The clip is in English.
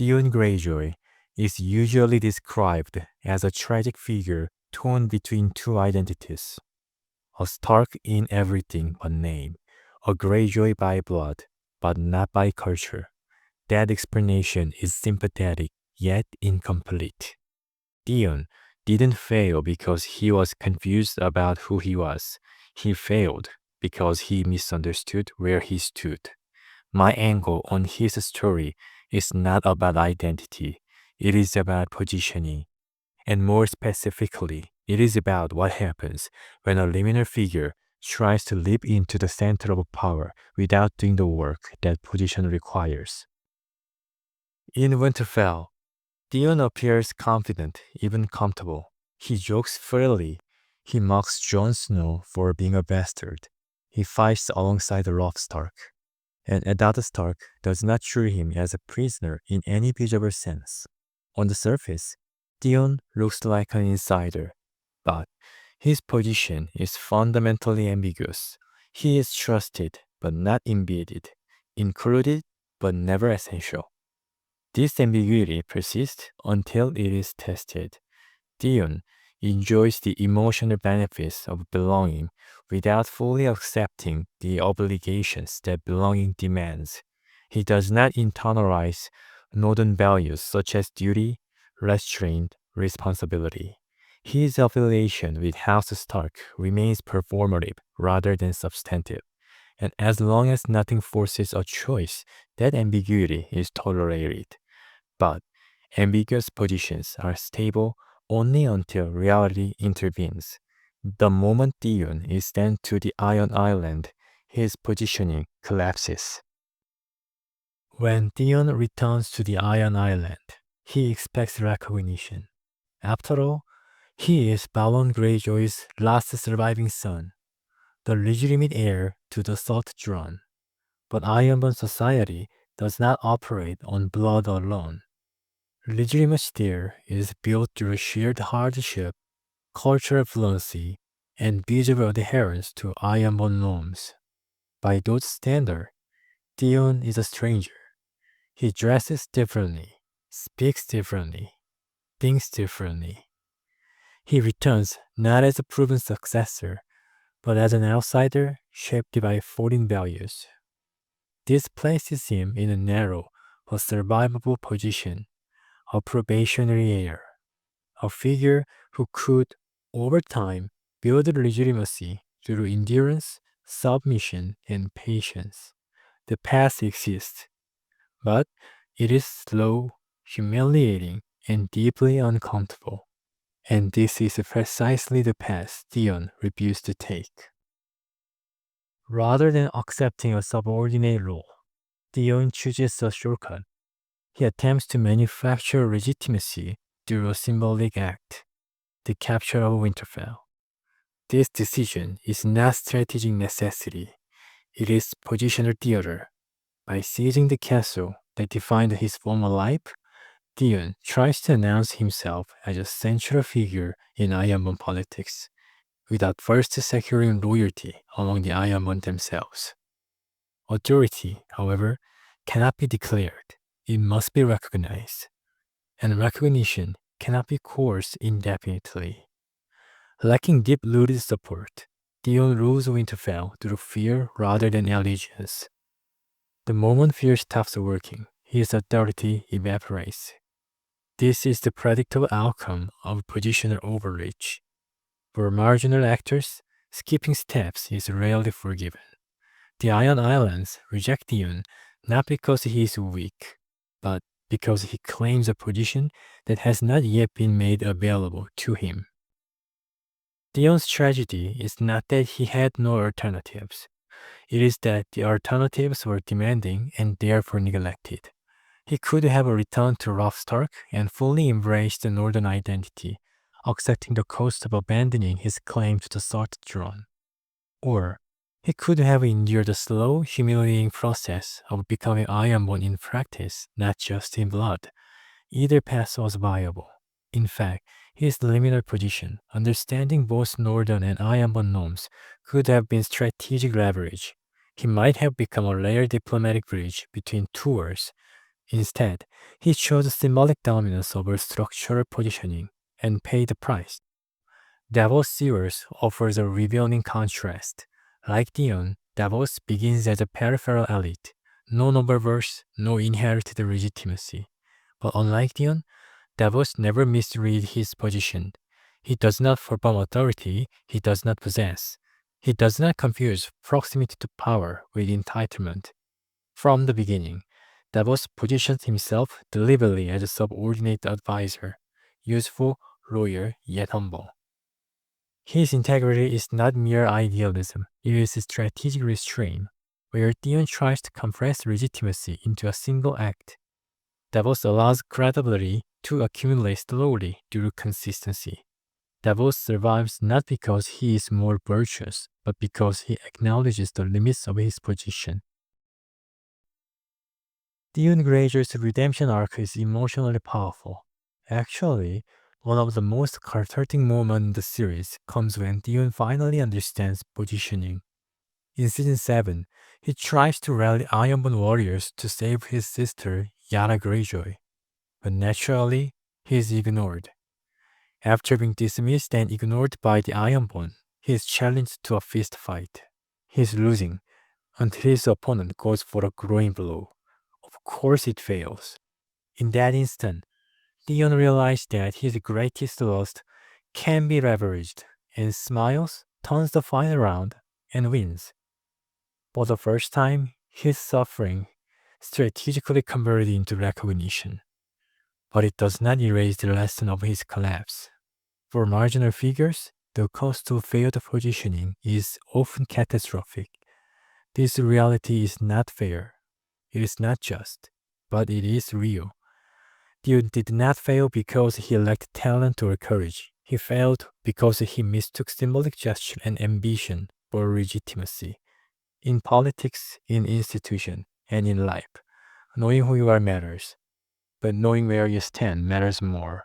Theon Greyjoy is usually described as a tragic figure torn between two identities. A Stark in everything but name, a Greyjoy by blood, but not by culture. That explanation is sympathetic yet incomplete. Theon didn't fail because he was confused about who he was. He failed because he misunderstood where he stood. My angle on his story is not about identity, it is about positioning. And more specifically, it is about what happens when a liminal figure tries to leap into the center of power without doing the work that position requires. In Winterfell, Theon appears confident, even comfortable. He jokes freely. He mocks Jon Snow for being a bastard. He fights alongside Robb Stark. And Eddard Stark does not treat him as a prisoner in any visible sense. On the surface, Theon looks like an insider, but his position is fundamentally ambiguous. He is trusted but not embedded, included but never essential. This ambiguity persists until it is tested. Theon enjoys the emotional benefits of belonging without fully accepting the obligations that belonging demands. He does not internalize northern values such as duty, restraint, responsibility. His affiliation with House Stark remains performative rather than substantive. And as long as nothing forces a choice, that ambiguity is tolerated. But ambiguous positions are stable only until reality intervenes. The moment Theon is sent to the Iron Island, his positioning collapses. When Theon returns to the Iron Island, he expects recognition. After all, he is Balon Greyjoy's last surviving son, the legitimate heir to the Salt throne. But Ironborn society does not operate on blood alone. Legitimacy there is built through shared hardship, cultural fluency, and visible adherence to Ironborn norms. By those standards, Theon is a stranger. He dresses differently, speaks differently, thinks differently. He returns not as a proven successor, but as an outsider shaped by foreign values. This places him in a narrow but survivable position, a probationary heir, a figure who could, over time, build legitimacy through endurance, submission, and patience. The path exists, but it is slow, humiliating, and deeply uncomfortable. And this is precisely the path Theon refused to take. Rather than accepting a subordinate role, Theon chooses a shortcut. He attempts to manufacture legitimacy through a symbolic act, the capture of Winterfell. This decision is not strategic necessity, it is positional theater. By seizing the castle that defined his former life, Theon tries to announce himself as a central figure in Ironborn politics, without first securing loyalty among the Ironborn themselves. Authority, however, cannot be declared, it must be recognized, and recognition cannot be coerced indefinitely. Lacking deep-rooted support, Theon rules Winterfell through fear rather than allegiance. The moment fear stops working, his authority evaporates. This is the predictable outcome of positional overreach. For marginal actors, skipping steps is rarely forgiven. The Iron Islands reject Theon not because he is weak, but because he claims a position that has not yet been made available to him. Theon's tragedy is not that he had no alternatives. It is that the alternatives were demanding and therefore neglected. He could have returned to Robb Stark and fully embraced the Northern identity, accepting the cost of abandoning his claim to the Salt throne. Or he could have endured the slow, humiliating process of becoming Ironborn in practice, not just in blood. Either path was viable. In fact, his liminal position, understanding both Northern and Ironborn norms, could have been strategic leverage. He might have become a layered diplomatic bridge between two worlds, Instead, he chose symbolic dominance over structural positioning and paid the price. Davos Seaworth offers a revealing contrast. Like Theon, Davos begins as a peripheral elite. No noble birth, no inherited legitimacy. But unlike Theon, Davos never misread his position. He does not perform authority he does not possess. He does not confuse proximity to power with entitlement. From the beginning, Davos positions himself deliberately as a subordinate advisor, useful, loyal, yet humble. His integrity is not mere idealism, it is strategic restraint, where Theon tries to compress legitimacy into a single act. Davos allows credibility to accumulate slowly through consistency. Davos survives not because he is more virtuous, but because he acknowledges the limits of his position. Theon Greyjoy's redemption arc is emotionally powerful. Actually, one of the most cathartic moments in the series comes when Theon finally understands positioning. In Season 7, he tries to rally Ironborn warriors to save his sister, Yara Greyjoy. But naturally, he is ignored. After being dismissed and ignored by the Ironborn, he is challenged to a fist fight. He is losing until his opponent goes for a groin blow. Of course it fails. In that instant, Theon realized that his greatest loss can be leveraged, and smiles, turns the fight around, and wins. For the first time, his suffering strategically converted into recognition. But it does not erase the lesson of his collapse. For marginal figures, the cost of failed positioning is often catastrophic. This reality is not fair. It is not just, but it is real. Theon did not fail because he lacked talent or courage. He failed because he mistook symbolic gesture and ambition for legitimacy. In politics, in institution, and in life, knowing who you are matters, but knowing where you stand matters more.